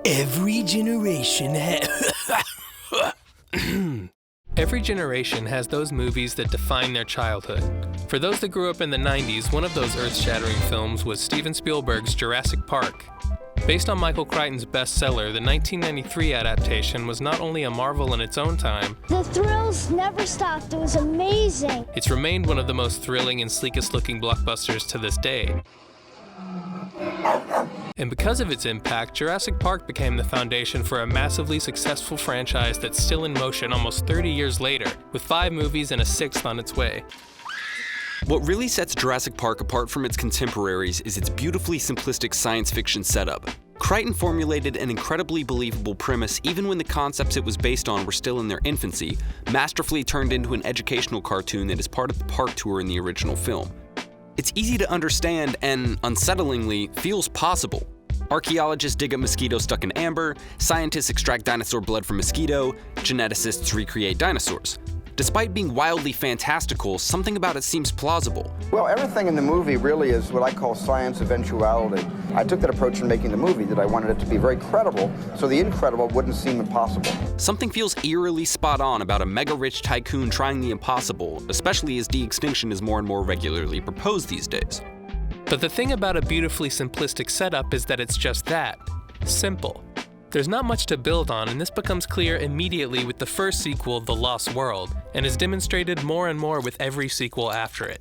Every generation Every generation has those movies that define their childhood. For those that grew up in the 90s, one of those earth-shattering films was Steven Spielberg's Jurassic Park. Based on Michael Crichton's bestseller, the 1993 adaptation was not only a marvel in its own time, the thrills never stopped. It was amazing. It's remained one of the most thrilling and sleekest-looking blockbusters to this day. And because of its impact, Jurassic Park became the foundation for a massively successful franchise that's still in motion almost 30 years later, with 5 movies and a 6th on its way. What really sets Jurassic Park apart from its contemporaries is its beautifully simplistic science fiction setup. Crichton formulated an incredibly believable premise even when the concepts it was based on were still in their infancy, masterfully turned into an educational cartoon that is part of the park tour in the original film. It's easy to understand and, unsettlingly, feels possible. Archaeologists dig up mosquito stuck in amber, scientists extract dinosaur blood from mosquito, geneticists recreate dinosaurs. Despite being wildly fantastical, something about it seems plausible. Well, everything in the movie really is what I call science eventuality. I took that approach in making the movie, that I wanted it to be very credible, so the incredible wouldn't seem impossible. Something feels eerily spot on about a mega-rich tycoon trying the impossible, especially as de-extinction is more and more regularly proposed these days. But the thing about a beautifully simplistic setup is that it's just that, simple. There's not much to build on, and this becomes clear immediately with the first sequel, The Lost World, and is demonstrated more and more with every sequel after it.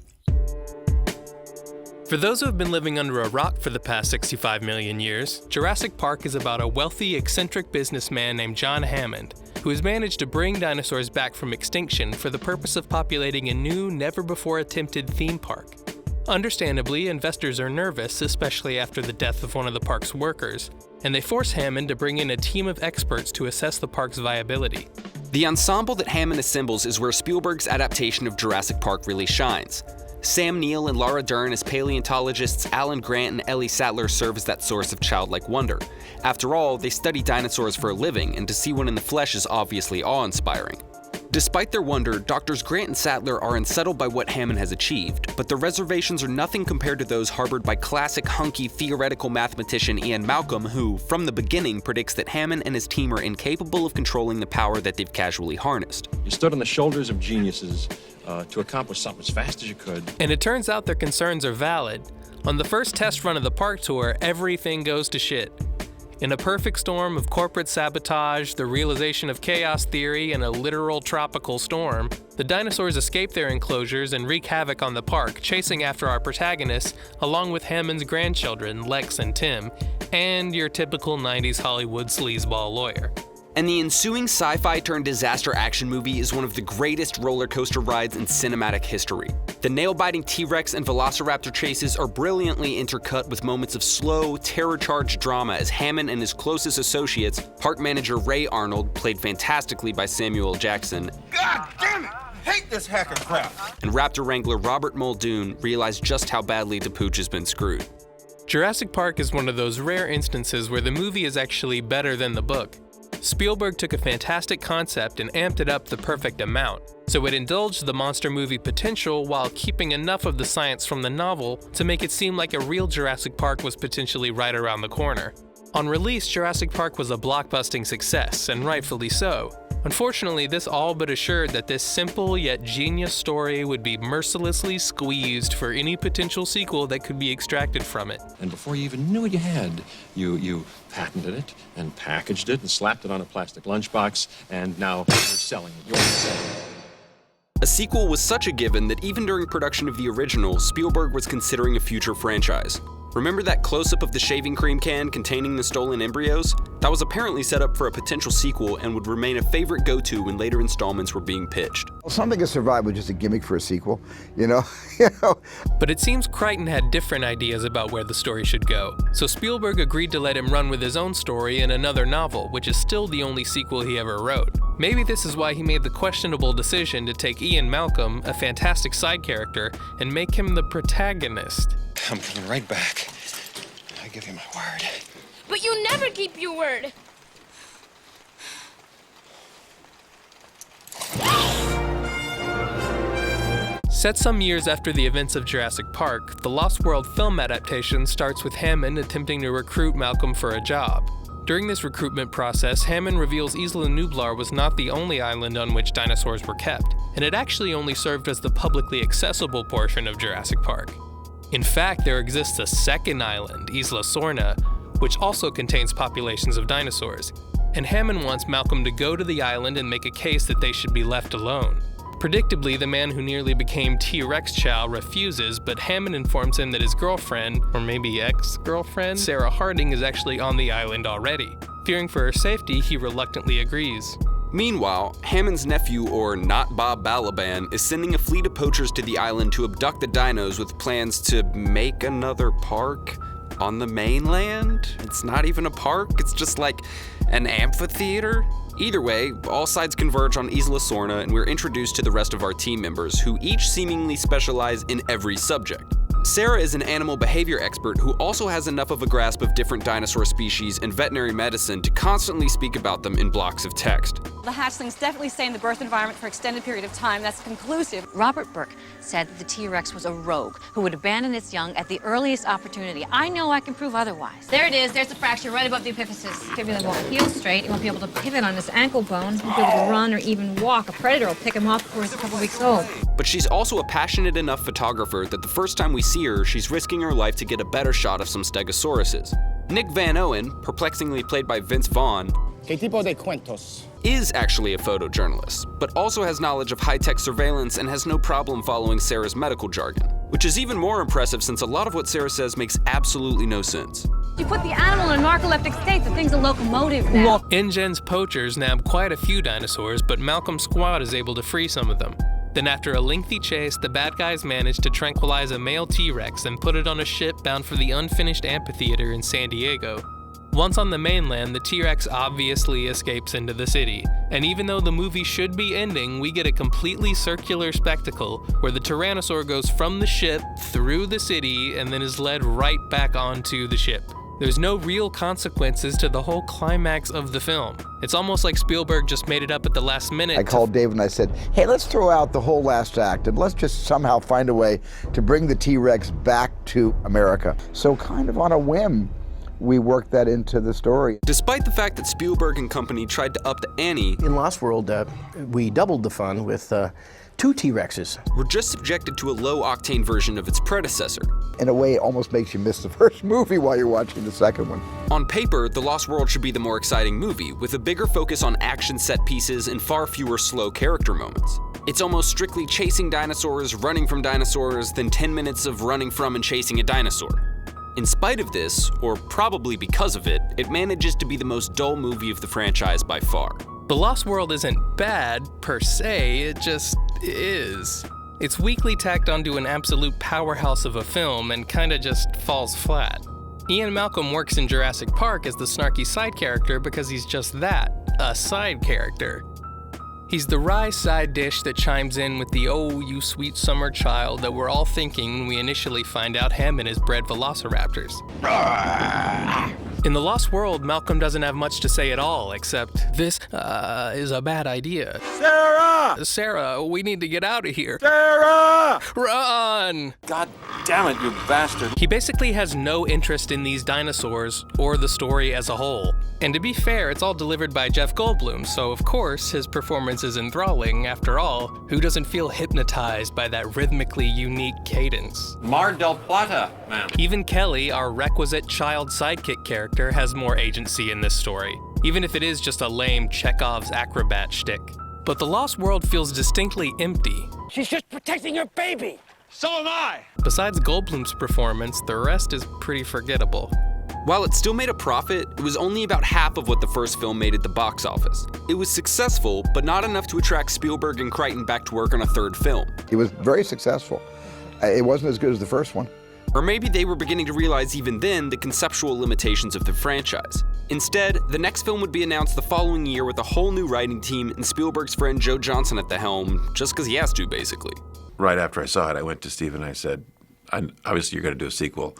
For those who have been living under a rock for the past 65 million years, Jurassic Park is about a wealthy, eccentric businessman named John Hammond, who has managed to bring dinosaurs back from extinction for the purpose of populating a new, never-before-attempted theme park. Understandably, investors are nervous, especially after the death of one of the park's workers, and they force Hammond to bring in a team of experts to assess the park's viability. The ensemble that Hammond assembles is where Spielberg's adaptation of Jurassic Park really shines. Sam Neill and Laura Dern as paleontologists, Alan Grant and Ellie Sattler serve as that source of childlike wonder. After all, they study dinosaurs for a living, and to see one in the flesh is obviously awe-inspiring. Despite their wonder, Doctors Grant and Sattler are unsettled by what Hammond has achieved, but their reservations are nothing compared to those harbored by classic hunky theoretical mathematician Ian Malcolm, who, from the beginning, predicts that Hammond and his team are incapable of controlling the power that they've casually harnessed. You stood on the shoulders of geniuses to accomplish something as fast as you could. And it turns out their concerns are valid. On the first test run of the park tour, everything goes to shit. In a perfect storm of corporate sabotage, the realization of chaos theory, and a literal tropical storm, the dinosaurs escape their enclosures and wreak havoc on the park, chasing after our protagonists, along with Hammond's grandchildren, Lex and Tim, and your typical 90s Hollywood sleazeball lawyer. And the ensuing sci-fi turned disaster action movie is one of the greatest roller coaster rides in cinematic history. The nail-biting T-Rex and Velociraptor chases are brilliantly intercut with moments of slow, terror-charged drama as Hammond and his closest associates, park manager Ray Arnold, played fantastically by Samuel L. Jackson, God damn it! Hate this hacker crap! And Raptor Wrangler Robert Muldoon realize just how badly the pooch has been screwed. Jurassic Park is one of those rare instances where the movie is actually better than the book. Spielberg took a fantastic concept and amped it up the perfect amount, so it indulged the monster movie potential while keeping enough of the science from the novel to make it seem like a real Jurassic Park was potentially right around the corner. On release, Jurassic Park was a blockbusting success, and rightfully so. Unfortunately, this all but assured that this simple yet genius story would be mercilessly squeezed for any potential sequel that could be extracted from it. And before you even knew what you had, you patented it and packaged it and slapped it on a plastic lunchbox, and now you're selling it. You're selling it. A sequel was such a given that even during production of the original, Spielberg was considering a future franchise. Remember that close-up of the shaving cream can containing the stolen embryos? That was apparently set up for a potential sequel and would remain a favorite go-to when later installments were being pitched. Well, something has survived with just a gimmick for a sequel, you know? But it seems Crichton had different ideas about where the story should go, so Spielberg agreed to let him run with his own story in another novel, which is still the only sequel he ever wrote. Maybe this is why he made the questionable decision to take Ian Malcolm, a fantastic side character, and make him the protagonist. I'm coming right back. I give you my word. But you never keep your word. Set some years after the events of Jurassic Park, the Lost World film adaptation starts with Hammond attempting to recruit Malcolm for a job. During this recruitment process, Hammond reveals Isla Nublar was not the only island on which dinosaurs were kept, and it actually only served as the publicly accessible portion of Jurassic Park. In fact, there exists a second island, Isla Sorna, which also contains populations of dinosaurs, and Hammond wants Malcolm to go to the island and make a case that they should be left alone. Predictably, the man who nearly became T-Rex Chow refuses, but Hammond informs him that his girlfriend, or maybe ex-girlfriend, Sarah Harding is actually on the island already. Fearing for her safety, he reluctantly agrees. Meanwhile, Hammond's nephew, or Not Bob Balaban, is sending a fleet of poachers to the island to abduct the dinos with plans to make another park on the mainland? It's not even a park, it's just like an amphitheater? Either way, all sides converge on Isla Sorna, and we're introduced to the rest of our team members, who each seemingly specialize in every subject. Sarah is an animal behavior expert who also has enough of a grasp of different dinosaur species and veterinary medicine to constantly speak about them in blocks of text. The hatchlings definitely stay in the birth environment for an extended period of time. That's conclusive. Robert Burke said that the T-Rex was a rogue who would abandon its young at the earliest opportunity. I know I can prove otherwise. There it is. There's the fracture right above the epiphysis. Fibula won't heal straight. He won't be able to pivot on his ankle bones. He won't be able to run or even walk. A predator will pick him off before he's a couple weeks old. But she's also a passionate enough photographer that the first time we see her, she's risking her life to get a better shot of some stegosauruses. Nick Van Owen, perplexingly played by Vince Vaughn, ¿Qué tipo de cuentos? is actually a photojournalist, but also has knowledge of high-tech surveillance and has no problem following Sarah's medical jargon, which is even more impressive since a lot of what Sarah says makes absolutely no sense. You put the animal in a narcoleptic state. The thing's a locomotive now. InGen's poachers nab quite a few dinosaurs, but Malcolm's squad is able to free some of them. Then after a lengthy chase, the bad guys manage to tranquilize a male T-Rex and put it on a ship bound for the unfinished amphitheater in San Diego. Once on the mainland, the T-Rex obviously escapes into the city, and even though the movie should be ending, we get a completely circular spectacle where the Tyrannosaur goes from the ship through the city and then is led right back onto the ship. There's no real consequences to the whole climax of the film. It's almost like Spielberg just made it up at the last minute. I called Dave and I said, hey, let's throw out the whole last act and let's just somehow find a way to bring the T-Rex back to America. So kind of on a whim, we worked that into the story. Despite the fact that Spielberg and company tried to up the ante, In Lost World, we doubled the fun with 2 T-Rexes. we're just subjected to a low-octane version of its predecessor. In a way, it almost makes you miss the first movie while you're watching the second one. On paper, The Lost World should be the more exciting movie, with a bigger focus on action set pieces and far fewer slow character moments. It's almost strictly chasing dinosaurs, running from dinosaurs, then 10 minutes of running from and chasing a dinosaur. In spite of this, or probably because of it, it manages to be the most dull movie of the franchise by far. The Lost World isn't bad, per se, it just is. It's weakly tacked onto an absolute powerhouse of a film and kinda just falls flat. Ian Malcolm works in Jurassic Park as the snarky side character because he's just that, a side character. He's the wry side dish that chimes in with the "oh, you sweet summer child" that we're all thinking when we initially find out Hammond has bred velociraptors. In The Lost World, Malcolm doesn't have much to say at all, except, this is a bad idea. Sarah! Sarah, we need to get out of here. Sarah! Run! God damn it, you bastard. He basically has no interest in these dinosaurs or the story as a whole. And to be fair, it's all delivered by Jeff Goldblum, so of course his performance is enthralling. After all, who doesn't feel hypnotized by that rhythmically unique cadence? Mar del Plata, man. Even Kelly, our requisite child sidekick character, has more agency in this story, even if it is just a lame Chekhov's acrobat shtick. But The Lost World feels distinctly empty. She's just protecting her baby. So am I! Besides Goldblum's performance, the rest is pretty forgettable. While it still made a profit, it was only about half of what the first film made at the box office. It was successful, but not enough to attract Spielberg and Crichton back to work on a third film. It was very successful. It wasn't as good as the first one. Or maybe they were beginning to realize even then the conceptual limitations of the franchise. Instead, the next film would be announced the following year with a whole new writing team and Spielberg's friend Joe Johnston at the helm, just because he has to, basically. Right after I saw it, I went to Steve and I said, obviously you're going to do a sequel.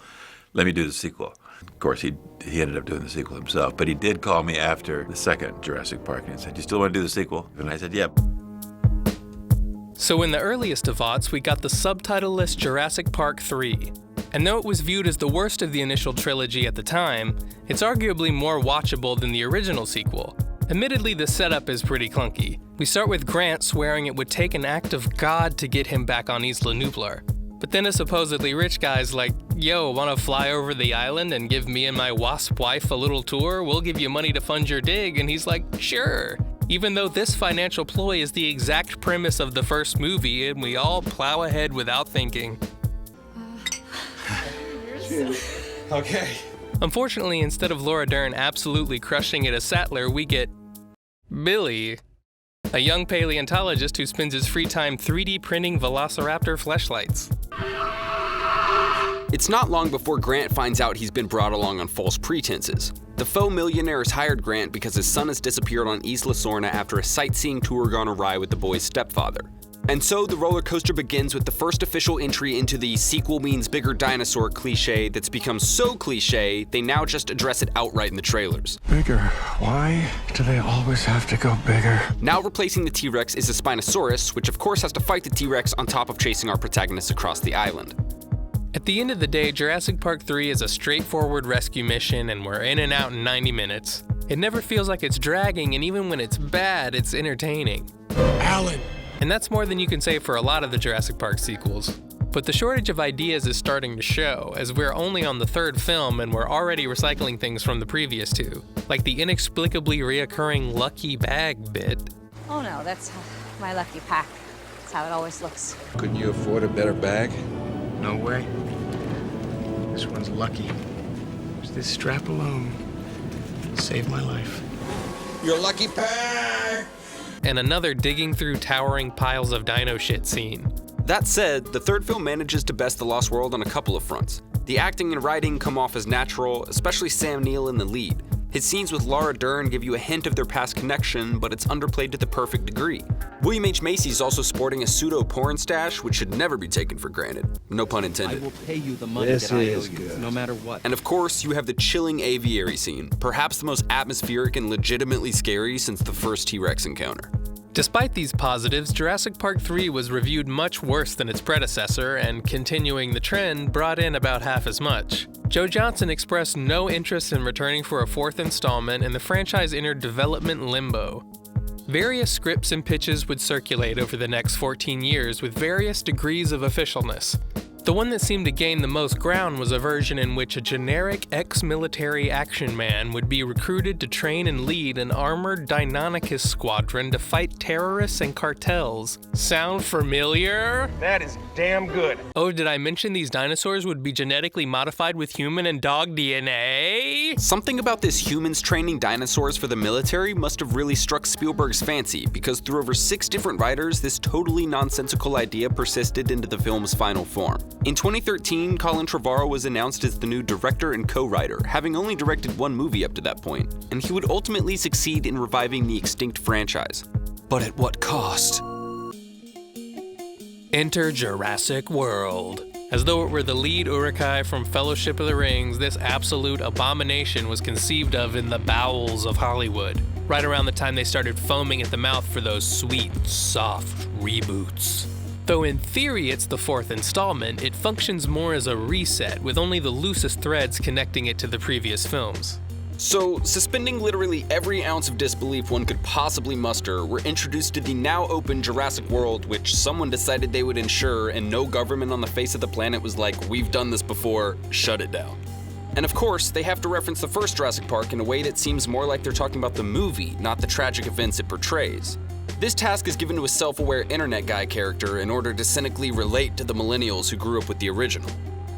Let me do the sequel. Of course, he ended up doing the sequel himself, but he did call me after the second Jurassic Park and he said, you still want to do the sequel? And I said, yep. So in the earliest of aughts, we got the subtitleless Jurassic Park 3. And though it was viewed as the worst of the initial trilogy at the time, it's arguably more watchable than the original sequel. Admittedly, the setup is pretty clunky. We start with Grant swearing it would take an act of God to get him back on Isla Nublar. But then a supposedly rich guy's like, yo, wanna fly over the island and give me and my wasp wife a little tour? We'll give you money to fund your dig. And he's like, sure. Even though this financial ploy is the exact premise of the first movie, and we all plow ahead without thinking. Okay. Unfortunately, instead of Laura Dern absolutely crushing it as Sattler, we get Billy, a young paleontologist who spends his free time 3D printing velociraptor fleshlights. It's not long before Grant finds out he's been brought along on false pretenses. The faux millionaire has hired Grant because his son has disappeared on Isla Sorna after a sightseeing tour gone awry with the boy's stepfather. And so the roller coaster begins with the first official entry into the sequel means bigger dinosaur cliche that's become so cliche, they now just address it outright in the trailers. Bigger. Why do they always have to go bigger? Now replacing the T-Rex is a Spinosaurus, which of course has to fight the T-Rex on top of chasing our protagonists across the island. At the end of the day, Jurassic Park 3 is a straightforward rescue mission and we're in and out in 90 minutes. It never feels like it's dragging, and even when it's bad, it's entertaining. Alan! And that's more than you can say for a lot of the Jurassic Park sequels. But the shortage of ideas is starting to show, as we're only on the third film and we're already recycling things from the previous two, like the inexplicably reoccurring lucky bag bit. Oh no, that's my lucky pack. That's how it always looks. Couldn't you afford a better bag? No way. This one's lucky. Just this strap alone saved my life. Your lucky pack! And another digging through towering piles of dino shit scene. That said, the third film manages to best The Lost World on a couple of fronts. The acting and writing come off as natural, especially Sam Neill in the lead. His scenes with Laura Dern give you a hint of their past connection, but it's underplayed to the perfect degree. William H. Macy is also sporting a pseudo-porn stash, which should never be taken for granted. No pun intended. I will pay you the money that I owe you, no matter what. And of course, you have the chilling aviary scene, perhaps the most atmospheric and legitimately scary since the first T-Rex encounter. Despite these positives, Jurassic Park 3 was reviewed much worse than its predecessor, and continuing the trend, brought in about half as much. Joe Johnston expressed no interest in returning for a fourth installment, and the franchise entered development limbo. Various scripts and pitches would circulate over the next 14 years with various degrees of officialness. The one that seemed to gain the most ground was a version in which a generic ex-military action man would be recruited to train and lead an armored Deinonychus squadron to fight terrorists and cartels. Sound familiar? That is damn good. Oh, did I mention these dinosaurs would be genetically modified with human and dog DNA? Something about this humans training dinosaurs for the military must have really struck Spielberg's fancy, because through over 6 different writers, this totally nonsensical idea persisted into the film's final form. In 2013, Colin Trevorrow was announced as the new director and co-writer, having only directed one movie up to that point, and he would ultimately succeed in reviving the extinct franchise. But at what cost? Enter Jurassic World. As though it were the lead Uruk-hai from Fellowship of the Rings, this absolute abomination was conceived of in the bowels of Hollywood, right around the time they started foaming at the mouth for those sweet, soft reboots. Though in theory it's the fourth installment, it functions more as a reset, with only the loosest threads connecting it to the previous films. So, suspending literally every ounce of disbelief one could possibly muster, we're introduced to the now open Jurassic World, which someone decided they would insure, and no government on the face of the planet was like, we've done this before, shut it down. And of course, they have to reference the first Jurassic Park in a way that seems more like they're talking about the movie, not the tragic events it portrays. This task is given to a self-aware internet guy character in order to cynically relate to the millennials who grew up with the original.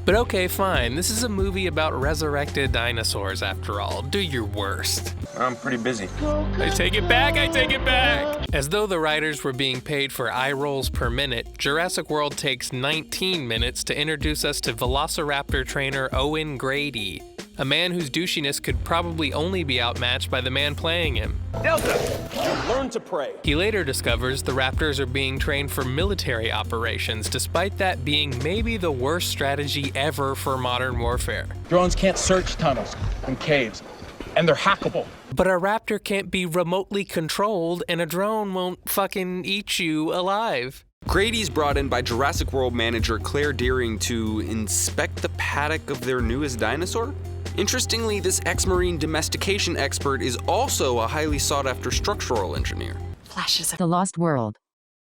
But okay, fine, this is a movie about resurrected dinosaurs after all. Do your worst. I'm pretty busy. I take it back, I take it back! As though the writers were being paid for eye rolls per minute, Jurassic World takes 19 minutes to introduce us to Velociraptor trainer Owen Grady, a man whose douchiness could probably only be outmatched by the man playing him. Delta, you learn to pray. He later discovers the raptors are being trained for military operations, despite that being maybe the worst strategy ever for modern warfare. Drones can't search tunnels and caves, and they're hackable. But a raptor can't be remotely controlled, and a drone won't fucking eat you alive. Grady's brought in by Jurassic World manager Claire Deering to inspect the paddock of their newest dinosaur. Interestingly, this ex-Marine domestication expert is also a highly sought-after structural engineer. Flashes of the Lost World.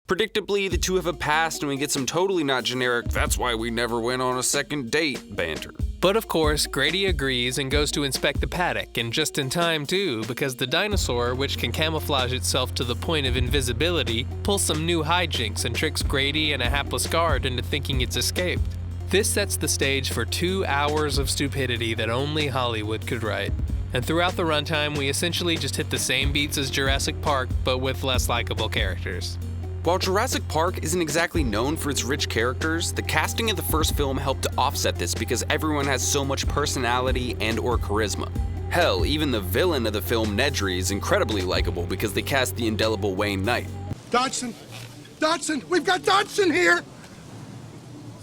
Predictably, the two have a past and we get some totally not generic, "that's why we never went on a second date" banter. But of course, Grady agrees and goes to inspect the paddock, and just in time too, because the dinosaur, which can camouflage itself to the point of invisibility, pulls some new hijinks and tricks Grady and a hapless guard into thinking it's escaped. This sets the stage for 2 hours of stupidity that only Hollywood could write. And throughout the runtime, we essentially just hit the same beats as Jurassic Park, but with less likable characters. While Jurassic Park isn't exactly known for its rich characters, the casting of the first film helped to offset this because everyone has so much personality and/or charisma. Hell, even the villain of the film, Nedry, is incredibly likable because they cast the indelible Wayne Knight. Dodgson! Dodgson! We've got Dodgson here!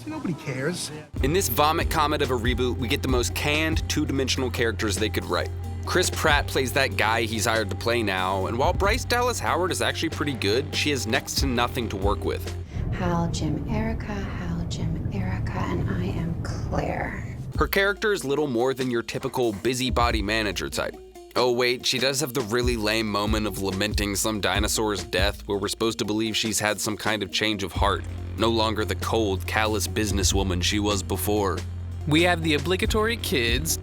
See, nobody cares. In this vomit comet of a reboot, we get the most canned, two-dimensional characters they could write. Chris Pratt plays that guy he's hired to play now, and while Bryce Dallas Howard is actually pretty good, she has next to nothing to work with. Hal, Jim, Erica, and I am Claire. Her character is little more than your typical busybody manager type. Oh wait, she does have the really lame moment of lamenting some dinosaur's death where we're supposed to believe she's had some kind of change of heart, no longer the cold, callous businesswoman she was before. We have the obligatory kids,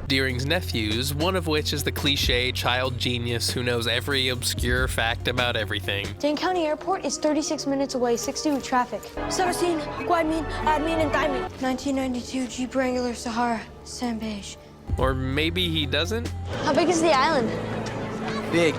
Deering's nephews, one of which is the cliche child genius who knows every obscure fact about everything. Dane County Airport is 36 minutes away, 60 with traffic. 17, Guadmin, Admin, and Diamond. 1992 Jeep Wrangler Sahara, Sam Beige. Or maybe he doesn't? How big is the island? Big.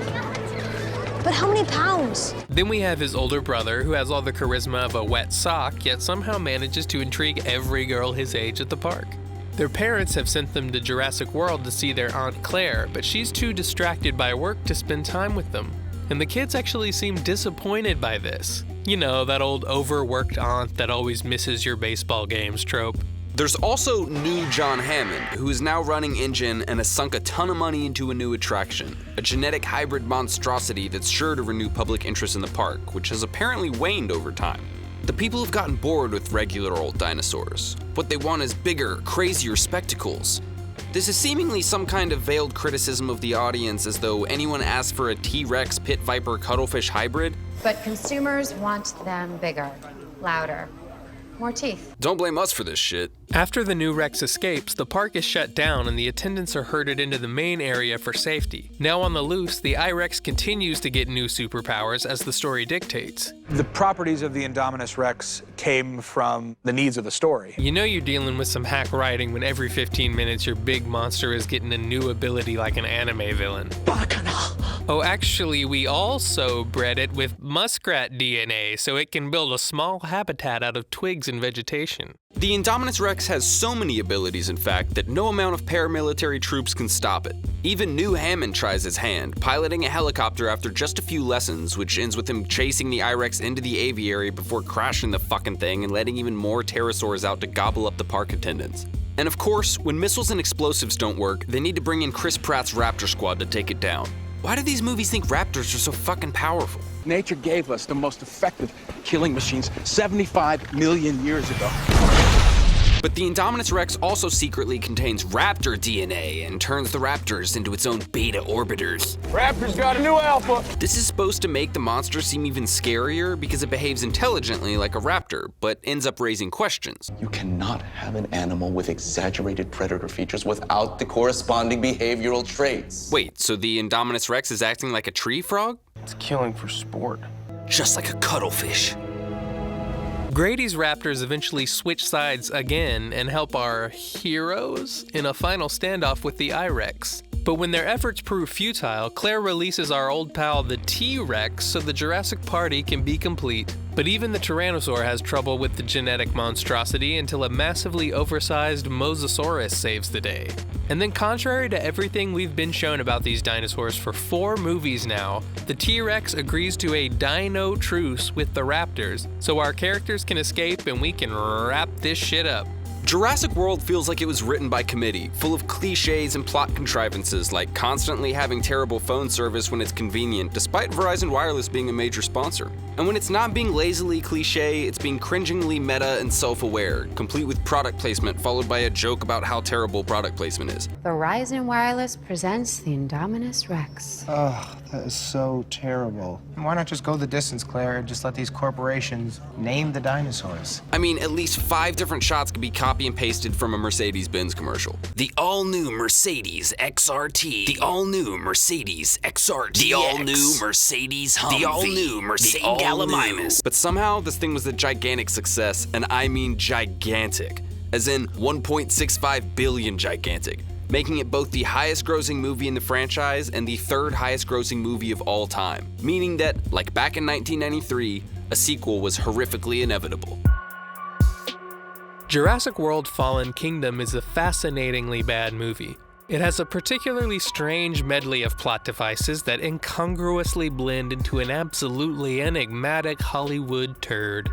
But how many pounds? Then we have his older brother, who has all the charisma of a wet sock, yet somehow manages to intrigue every girl his age at the park. Their parents have sent them to Jurassic World to see their Aunt Claire, but she's too distracted by work to spend time with them. And the kids actually seem disappointed by this. You know, that old overworked aunt that always misses your baseball games trope. There's also new John Hammond, who is now running Engine and has sunk a ton of money into a new attraction, a genetic hybrid monstrosity that's sure to renew public interest in the park, which has apparently waned over time. The people have gotten bored with regular old dinosaurs. What they want is bigger, crazier spectacles. This is seemingly some kind of veiled criticism of the audience, as though anyone asked for a T-Rex pit viper cuttlefish hybrid. But consumers want them bigger, louder, more teeth. Don't blame us for this shit. After the new Rex escapes, the park is shut down and the attendants are herded into the main area for safety. Now on the loose, the I-Rex continues to get new superpowers as the story dictates. The properties of the Indominus Rex came from the needs of the story. You know you're dealing with some hack writing when every 15 minutes your big monster is getting a new ability like an anime villain. Oh, actually, we also bred it with muskrat DNA so it can build a small habitat out of twigs and vegetation. The Indominus Rex has so many abilities, in fact, that no amount of paramilitary troops can stop it. Even new Hammond tries his hand, piloting a helicopter after just a few lessons, which ends with him chasing the I-Rex into the aviary before crashing the fucking thing and letting even more pterosaurs out to gobble up the park attendants. And of course, when missiles and explosives don't work, they need to bring in Chris Pratt's Raptor Squad to take it down. Why do these movies think raptors are so fucking powerful? Nature gave us the most effective killing machines 75 million years ago. But the Indominus Rex also secretly contains raptor DNA and turns the raptors into its own beta orbiters. Raptor's got a new alpha! This is supposed to make the monster seem even scarier because it behaves intelligently like a raptor, but ends up raising questions. You cannot have an animal with exaggerated predator features without the corresponding behavioral traits. Wait, so the Indominus Rex is acting like a tree frog? It's killing for sport. Just like a cuttlefish. Grady's raptors eventually switch sides again and help our heroes in a final standoff with the I-Rex. But when their efforts prove futile, Claire releases our old pal the T-Rex so the Jurassic Party can be complete. But even the Tyrannosaur has trouble with the genetic monstrosity until a massively oversized Mosasaurus saves the day. And then contrary to everything we've been shown about these dinosaurs for 4 movies now, the T-Rex agrees to a dino truce with the raptors so our characters can escape and we can wrap this shit up. Jurassic World feels like it was written by committee, full of cliches and plot contrivances like constantly having terrible phone service when it's convenient, despite Verizon Wireless being a major sponsor. And when it's not being lazily cliche, it's being cringingly meta and self-aware, complete with product placement followed by a joke about how terrible product placement is. Verizon Wireless presents the Indominus Rex. Ugh, that is so terrible. Why not just go the distance, Claire, and just let these corporations name the dinosaurs? I mean, at least 5 different shots could be copy and pasted from a Mercedes-Benz commercial. The all-new Mercedes XRT. The all-new Mercedes XRT. The all-new Mercedes Humvee. The all-new Mercedes Gallimimus. But somehow, this thing was a gigantic success, and I mean gigantic. As in 1.65 billion gigantic, making it both the highest-grossing movie in the franchise and the 3rd highest-grossing movie of all time. Meaning that, like back in 1993, a sequel was horrifically inevitable. Jurassic World: Fallen Kingdom is a fascinatingly bad movie. It has a particularly strange medley of plot devices that incongruously blend into an absolutely enigmatic Hollywood turd.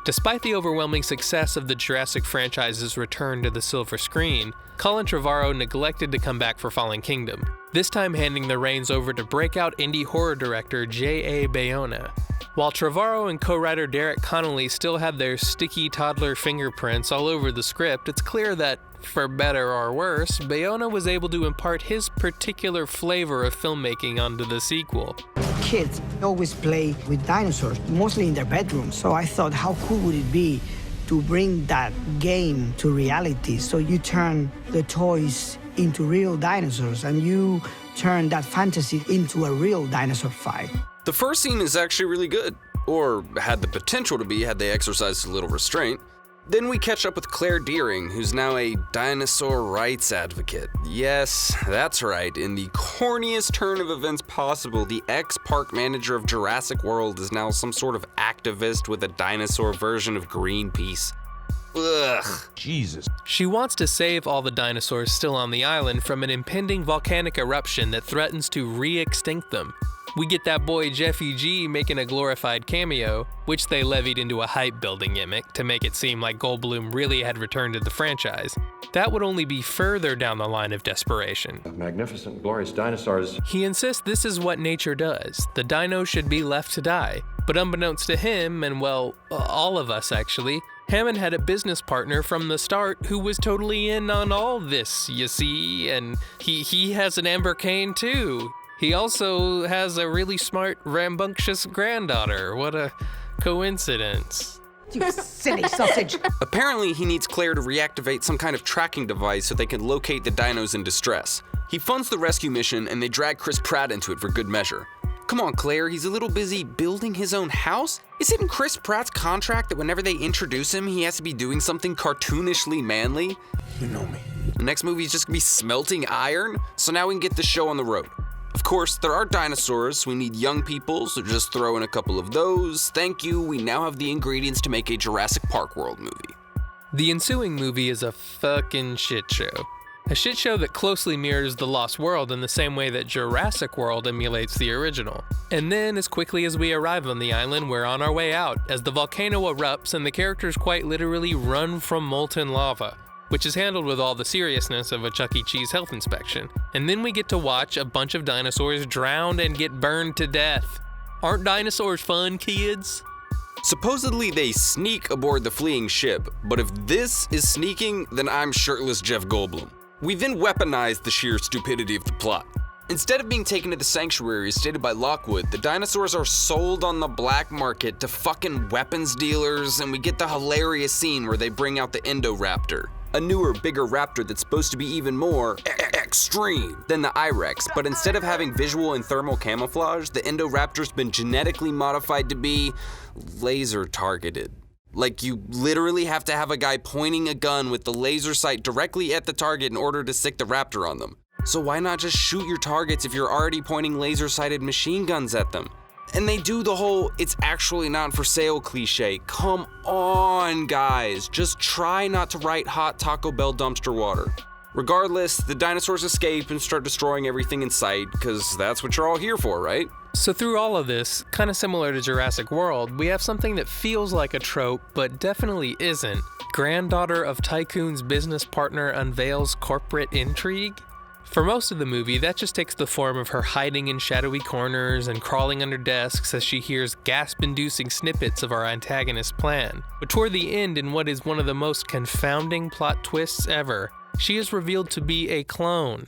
Despite the overwhelming success of the Jurassic franchise's return to the silver screen, Colin Trevorrow neglected to come back for Fallen Kingdom, this time handing the reins over to breakout indie horror director J.A. Bayona. While Trevorrow and co-writer Derek Connolly still had their sticky toddler fingerprints all over the script, it's clear that, for better or worse, Bayona was able to impart his particular flavor of filmmaking onto the sequel. Kids always play with dinosaurs, mostly in their bedrooms. So I thought, how cool would it be to bring that game to reality? So you turn the toys into real dinosaurs, and you turn that fantasy into a real dinosaur fight. The first scene is actually really good, or had the potential to be had they exercised a little restraint. Then we catch up with Claire Dearing, who's now a dinosaur rights advocate. Yes, that's right, in the corniest turn of events possible, the ex-park manager of Jurassic World is now some sort of activist with a dinosaur version of Greenpeace. Ugh. Jesus. She wants to save all the dinosaurs still on the island from an impending volcanic eruption that threatens to re-extinct them. We get that boy Jeffy G making a glorified cameo, which they levied into a hype-building gimmick to make it seem like Goldblum really had returned to the franchise. That would only be further down the line of desperation. Magnificent, glorious dinosaurs. He insists this is what nature does. The dino should be left to die. But unbeknownst to him, and well, all of us actually, Hammond had a business partner from the start who was totally in on all this, you see, and he has an Amber Cane too. He also has a really smart, rambunctious granddaughter. What a coincidence. You silly sausage. Apparently, he needs Claire to reactivate some kind of tracking device so they can locate the dinos in distress. He funds the rescue mission, and they drag Chris Pratt into it for good measure. Come on, Claire, he's a little busy building his own house? Is it in Chris Pratt's contract that whenever they introduce him, he has to be doing something cartoonishly manly? You know me. The next movie is just gonna be smelting iron? So now we can get the show on the road. Of course, there are dinosaurs. We need young people, so just throw in a couple of those. Thank you, we now have the ingredients to make a Jurassic Park World movie. The ensuing movie is a fucking shit show. A shit show that closely mirrors The Lost World in the same way that Jurassic World emulates the original. And then, as quickly as we arrive on the island, we're on our way out, as the volcano erupts and the characters quite literally run from molten lava, which is handled with all the seriousness of a Chuck E. Cheese health inspection. And then we get to watch a bunch of dinosaurs drown and get burned to death. Aren't dinosaurs fun, kids? Supposedly they sneak aboard the fleeing ship, but if this is sneaking, then I'm shirtless Jeff Goldblum. We then weaponize the sheer stupidity of the plot. Instead of being taken to the sanctuary as stated by Lockwood, the dinosaurs are sold on the black market to fucking weapons dealers, and we get the hilarious scene where they bring out the Indoraptor. A newer, bigger raptor that's supposed to be even more extreme than the Irex, but instead of having visual and thermal camouflage, the Indoraptor's been genetically modified to be laser targeted. Like, you literally have to have a guy pointing a gun with the laser sight directly at the target in order to stick the raptor on them. So why not just shoot your targets if you're already pointing laser-sighted machine guns at them? And they do the whole "it's actually not for sale" cliche. Come on, guys. Just try not to write hot Taco Bell dumpster water. Regardless, the dinosaurs escape and start destroying everything in sight, because that's what you're all here for, right? So through all of this, kind of similar to Jurassic World, we have something that feels like a trope, but definitely isn't. Granddaughter of tycoon's business partner unveils corporate intrigue? For most of the movie, that just takes the form of her hiding in shadowy corners and crawling under desks as she hears gasp-inducing snippets of our antagonist's plan. But toward the end, in what is one of the most confounding plot twists ever, she is revealed to be a clone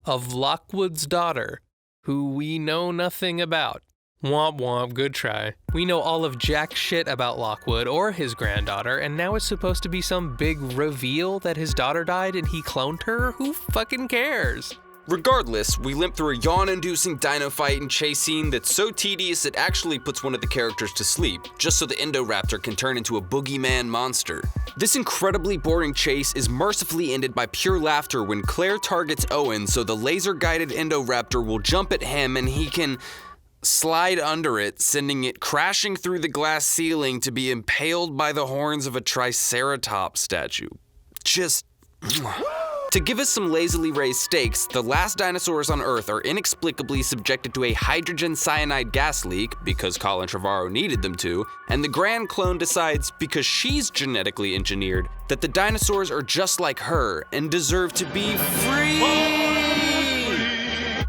of Lockwood's daughter, who we know nothing about. Womp womp, good try. We know all of jack shit about Lockwood or his granddaughter, and now it's supposed to be some big reveal that his daughter died and he cloned her? Who fucking cares? Regardless, we limp through a yawn-inducing dino fight and chase scene that's so tedious it actually puts one of the characters to sleep, just so the Indoraptor can turn into a boogeyman monster. This incredibly boring chase is mercifully ended by pure laughter when Claire targets Owen so the laser-guided Indoraptor will jump at him and he can slide under it, sending it crashing through the glass ceiling to be impaled by the horns of a Triceratops statue. Just... To give us some lazily raised stakes, the last dinosaurs on Earth are inexplicably subjected to a hydrogen cyanide gas leak, because Colin Trevorrow needed them to, and the grand clone decides, because she's genetically engineered, that the dinosaurs are just like her and deserve to be free!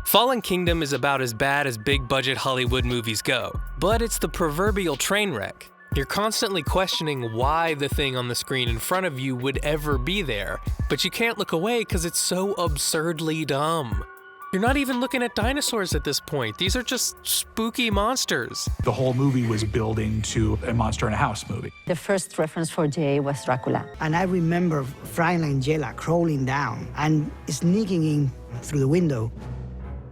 Fallen Kingdom is about as bad as big-budget Hollywood movies go, but it's the proverbial train wreck. You're constantly questioning why the thing on the screen in front of you would ever be there, but you can't look away because it's so absurdly dumb. You're not even looking at dinosaurs at this point. These are just spooky monsters. The whole movie was building to a monster in a house movie. The first reference for Jay was Dracula. And I remember Fräulein Jela crawling down and sneaking in through the window,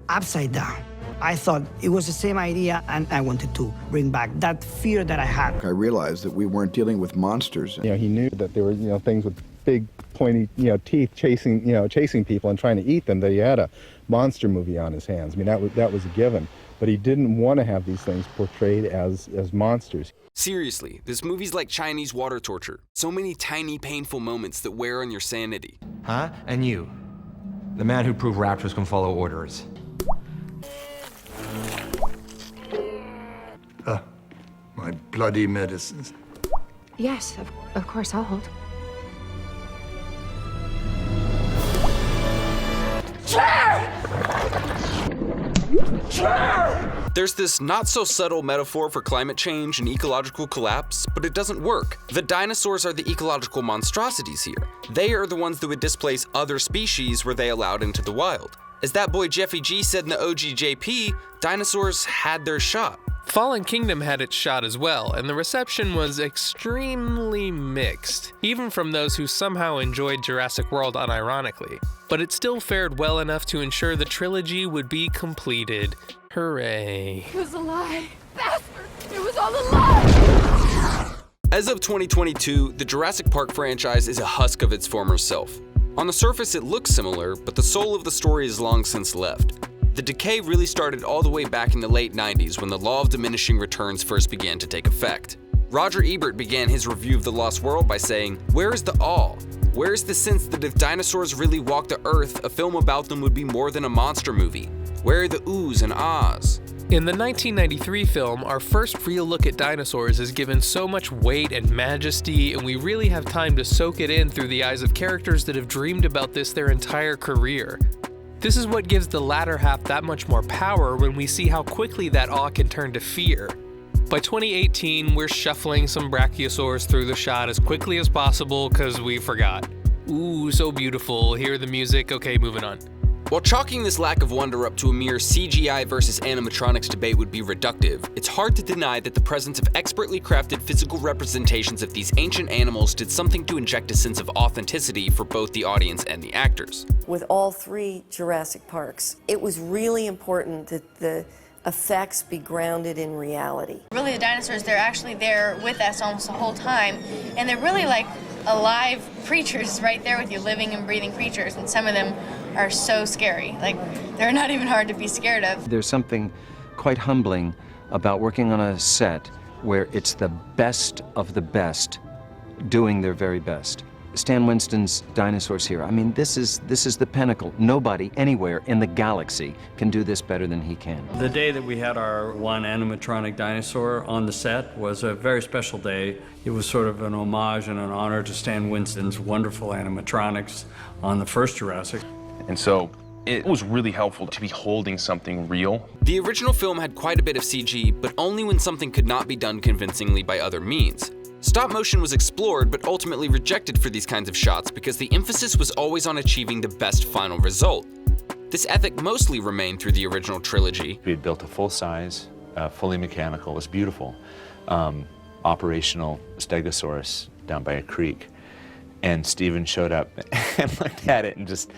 upside down. I thought it was the same idea, and I wanted to bring back that fear that I had. I realized that we weren't dealing with monsters. He knew that there were, things with big, pointy, teeth chasing people and trying to eat them, that he had a monster movie on his hands. I mean, that was a given. But he didn't want to have these things portrayed as monsters. Seriously, this movie's like Chinese water torture. So many tiny, painful moments that wear on your sanity. Huh? And you? The man who proved raptors can follow orders. My bloody medicines. Yes, of course, I'll hold. There's this not-so-subtle metaphor for climate change and ecological collapse, but it doesn't work. The dinosaurs are the ecological monstrosities here. They are the ones that would displace other species were they allowed into the wild. As that boy Jeffy G said in the OGJP, dinosaurs had their shot. Fallen Kingdom had its shot as well, and the reception was extremely mixed, even from those who somehow enjoyed Jurassic World unironically. But it still fared well enough to ensure the trilogy would be completed. Hooray. It was a lie. Bastard! It was all a lie! As of 2022, the Jurassic Park franchise is a husk of its former self. On the surface, it looks similar, but the soul of the story is long since left. The decay really started all the way back in the late 90s when the law of diminishing returns first began to take effect. Roger Ebert began his review of The Lost World by saying, "Where is the awe? Where is the sense that if dinosaurs really walked the earth, a film about them would be more than a monster movie? Where are the oohs and ahs?" In the 1993 film, our first real look at dinosaurs is given so much weight and majesty, and we really have time to soak it in through the eyes of characters that have dreamed about this their entire career. This is what gives the latter half that much more power when we see how quickly that awe can turn to fear. By 2018, we're shuffling some brachiosaurs through the shot as quickly as possible because we forgot. Ooh, so beautiful. Hear the music. Okay, moving on. While chalking this lack of wonder up to a mere CGI versus animatronics debate would be reductive, it's hard to deny that the presence of expertly crafted physical representations of these ancient animals did something to inject a sense of authenticity for both the audience and the actors. With all three Jurassic Parks, it was really important that the effects be grounded in reality. Really, the dinosaurs, they're actually there with us almost the whole time, and they're really like alive creatures right there with you, living and breathing creatures, and some of them are so scary. Like, they're not even hard to be scared of. There's something quite humbling about working on a set where it's the best of the best doing their very best. Stan Winston's dinosaurs here. I mean, this is the pinnacle. Nobody anywhere in the galaxy can do this better than he can. The day that we had our one animatronic dinosaur on the set was a very special day. It was sort of an homage and an honor to Stan Winston's wonderful animatronics on the first Jurassic. And so it was really helpful to be holding something real. The original film had quite a bit of CG, but only when something could not be done convincingly by other means. Stop motion was explored, but ultimately rejected for these kinds of shots because the emphasis was always on achieving the best final result. This ethic mostly remained through the original trilogy. We had built a full-size, fully mechanical, it was beautiful, operational Stegosaurus down by a creek. And Steven showed up and looked at it and just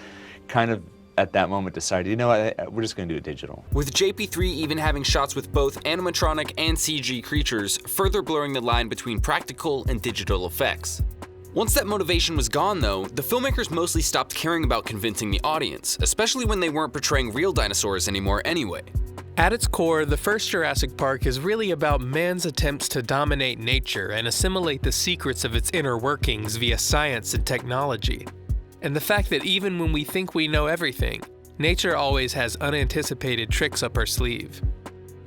kind of at that moment decided, you know what, we're just going to do it digital. With JP3 even having shots with both animatronic and CG creatures, further blurring the line between practical and digital effects. Once that motivation was gone though, the filmmakers mostly stopped caring about convincing the audience, especially when they weren't portraying real dinosaurs anymore anyway. At its core, the first Jurassic Park is really about man's attempts to dominate nature and assimilate the secrets of its inner workings via science and technology. And the fact that even when we think we know everything, nature always has unanticipated tricks up her sleeve.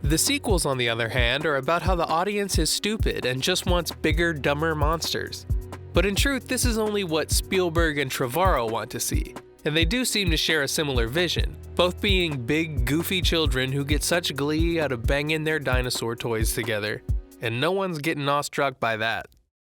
The sequels, on the other hand, are about how the audience is stupid and just wants bigger, dumber monsters. But in truth, this is only what Spielberg and Trevorrow want to see, and they do seem to share a similar vision, both being big, goofy children who get such glee out of banging their dinosaur toys together, and no one's getting awestruck by that.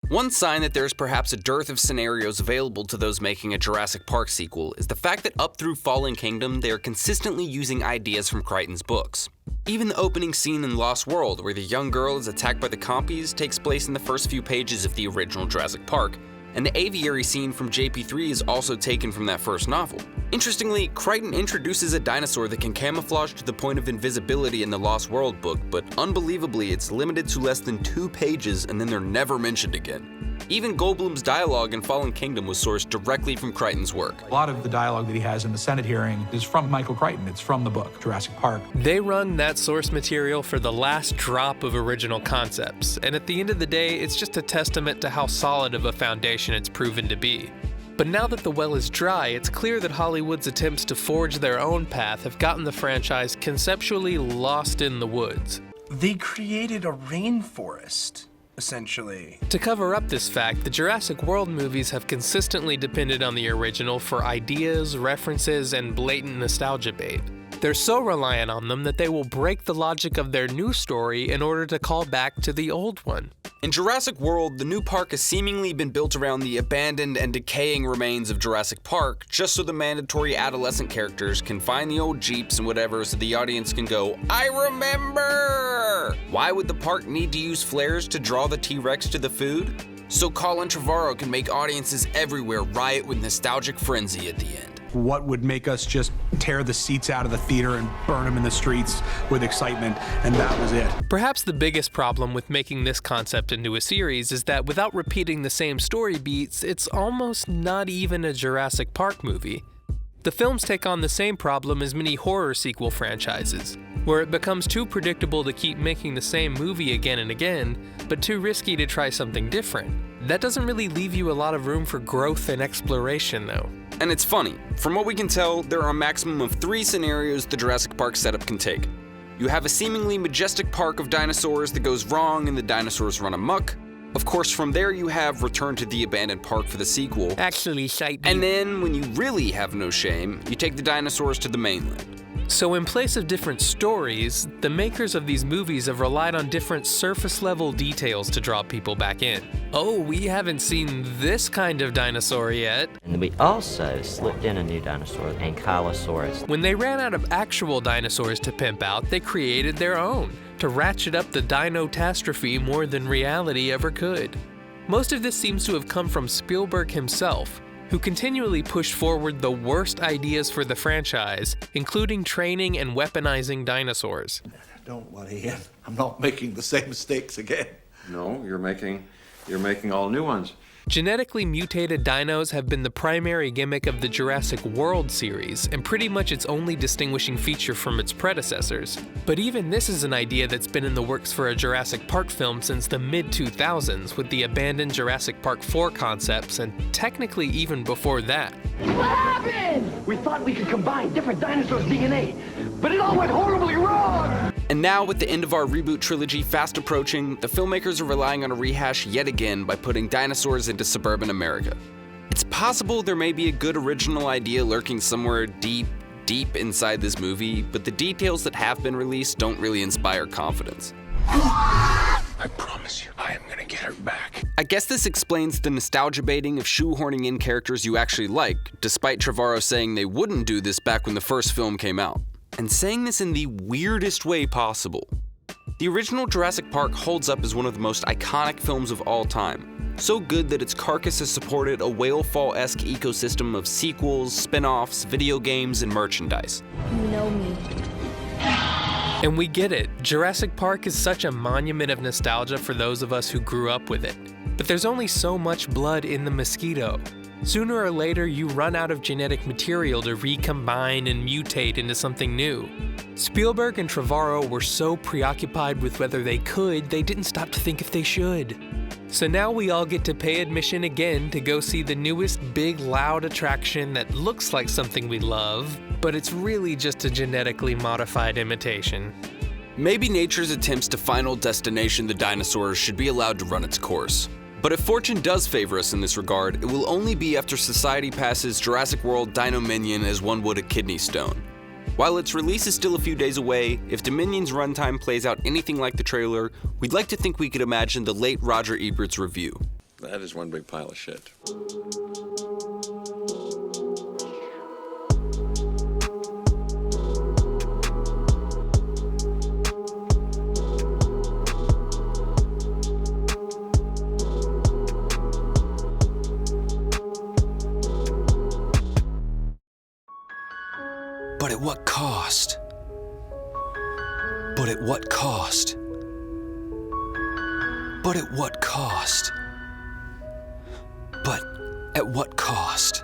One sign that there's perhaps a dearth of scenarios available to those making a Jurassic Park sequel is the fact that up through Fallen Kingdom, they are consistently using ideas from Crichton's books. Even the opening scene in Lost World, where the young girl is attacked by the Compies, takes place in the first few pages of the original Jurassic Park, and the aviary scene from JP3 is also taken from that first novel. Interestingly, Crichton introduces a dinosaur that can camouflage to the point of invisibility in the Lost World book, but unbelievably it's limited to less than 2 pages and then they're never mentioned again. Even Goldblum's dialogue in Fallen Kingdom was sourced directly from Crichton's work. A lot of the dialogue that he has in the Senate hearing is from Michael Crichton. It's from the book, Jurassic Park. They run that source material for the last drop of original concepts, and at the end of the day, it's just a testament to how solid of a foundation it's proven to be. But now that the well is dry, it's clear that Hollywood's attempts to forge their own path have gotten the franchise conceptually lost in the woods. They created a rainforest, essentially. To cover up this fact, the Jurassic World movies have consistently depended on the original for ideas, references, and blatant nostalgia bait. They're so reliant on them that they will break the logic of their new story in order to call back to the old one. In Jurassic World, the new park has seemingly been built around the abandoned and decaying remains of Jurassic Park, just so the mandatory adolescent characters can find the old jeeps and whatever so the audience can go, I remember! Why would the park need to use flares to draw the T-Rex to the food? So Colin Trevorrow can make audiences everywhere riot with nostalgic frenzy at the end. What would make us just tear the seats out of the theater and burn them in the streets with excitement, and that was it. Perhaps the biggest problem with making this concept into a series is that without repeating the same story beats, it's almost not even a Jurassic Park movie. The films take on the same problem as many horror sequel franchises, where it becomes too predictable to keep making the same movie again and again, but too risky to try something different. That doesn't really leave you a lot of room for growth and exploration, though. And it's funny, from what we can tell, there are a maximum of 3 scenarios the Jurassic Park setup can take. You have a seemingly majestic park of dinosaurs that goes wrong and the dinosaurs run amok. Of course, from there you have Return to the Abandoned Park for the sequel. Actually, and then, when you really have no shame, you take the dinosaurs to the mainland. So in place of different stories, the makers of these movies have relied on different surface-level details to draw people back in. Oh, we haven't seen this kind of dinosaur yet. And we also slipped in a new dinosaur, Ankylosaurus. When they ran out of actual dinosaurs to pimp out, they created their own, to ratchet up the dino-tastrophe more than reality ever could. Most of this seems to have come from Spielberg himself, who continually pushed forward the worst ideas for the franchise, including training and weaponizing dinosaurs. Don't worry, I'm not making the same mistakes again. No, you're making all new ones. Genetically mutated dinos have been the primary gimmick of the Jurassic World series, and pretty much its only distinguishing feature from its predecessors. But even this is an idea that's been in the works for a Jurassic Park film since the mid-2000s, with the abandoned Jurassic Park 4 concepts, and technically even before that. What happened? We thought we could combine different dinosaurs' DNA, but it all went horribly wrong! And now, with the end of our reboot trilogy fast approaching, the filmmakers are relying on a rehash yet again by putting dinosaurs into suburban America. It's possible there may be a good original idea lurking somewhere deep inside this movie, but the details that have been released don't really inspire confidence. I promise you, I am gonna get her back. I guess this explains the nostalgia baiting of shoehorning in characters you actually like, despite Trevorrow saying they wouldn't do this back when the first film came out. And saying this in the weirdest way possible. The original Jurassic Park holds up as one of the most iconic films of all time. So good that its carcass has supported a whale fall-esque ecosystem of sequels, spin-offs, video games, and merchandise. You know me. And we get it. Jurassic Park is such a monument of nostalgia for those of us who grew up with it. But there's only so much blood in the mosquito. Sooner or later, you run out of genetic material to recombine and mutate into something new. Spielberg and Trevorrow were so preoccupied with whether they could, they didn't stop to think if they should. So now we all get to pay admission again to go see the newest big loud attraction that looks like something we love, but it's really just a genetically modified imitation. Maybe nature's attempts to Final Destination the dinosaurs should be allowed to run its course. But if fortune does favor us in this regard, it will only be after society passes Jurassic World Dino Minion as one would a kidney stone. While its release is still a few days away, if Dominion's runtime plays out anything like the trailer, we'd like to think we could imagine the late Roger Ebert's review. That is one big pile of shit. But at what cost? But at what cost? But at what cost? But at what cost?